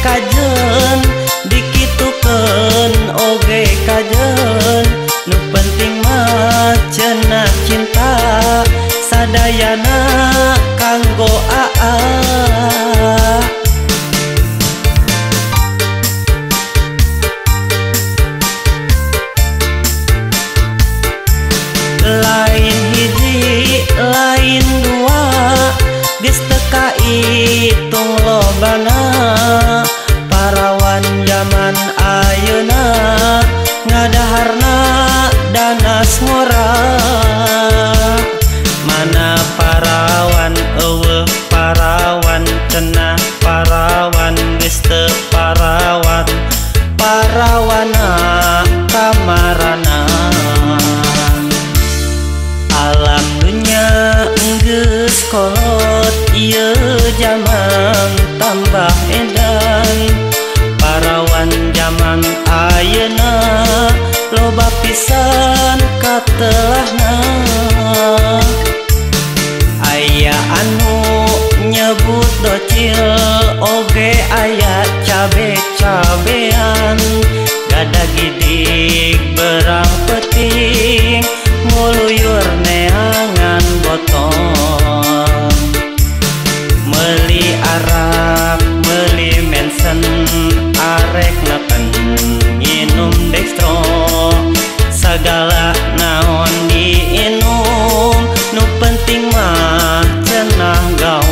kajen dikitukeun oge kajen nu penting mah cenah cinta sadayana kanggo aa. Lain hiji lain dua geus teu kaitung lobana parawan zaman ayeuna ngadaharna danas ngora. Mana parawan eueuh parawan cenah parawan geus teu parawan parawana kamarana. Alam dunya geus kolot ieu jaman tambah edan parawan zaman ayeuna loba pisan katelahna. Aya anu nyebut docil oge aya cabe-cabean gadah gidig berang peuting nguluyur neangan botol. Meuli arak meuli mensen arek nepen nginum dextro sagala naon diinum nu penting mah cenah gaul.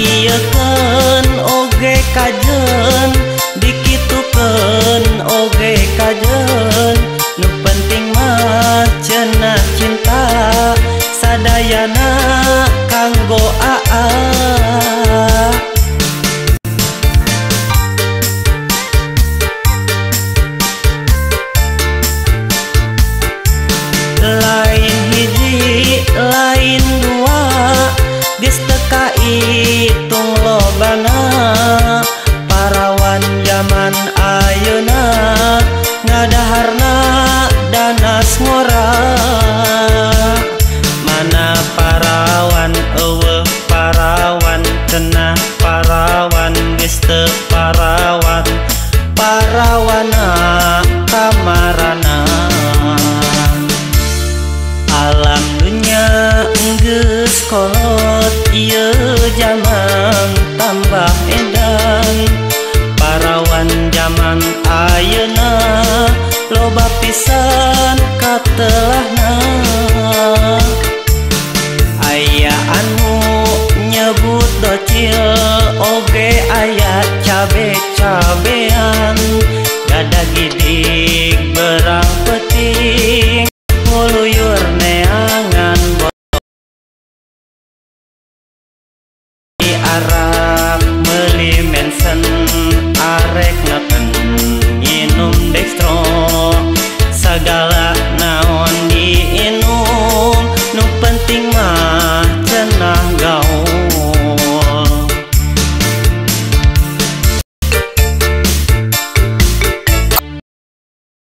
Dikiekeun oge kajen dikitukeun oge kajen nu penting mah cenah cinta sadayana kanggo aa. Lain hiji lain dua geus teu kaitung lobana parawan zaman ayeuna ngadaharna danas ngora. Mana parawan eueuh parawan cenah parawan geus teu parawan parawana kamarana. Alam dunya geus kolot ieu jaman tambah edan parawan zaman ayeuna loba pisan katelahna. Aya anu nyebut docil oge aya cabe-cabean gadah gidig berang peuting nguluyur neangan botol. Arak meuli mensen arek nepen nginum dextro sagala naon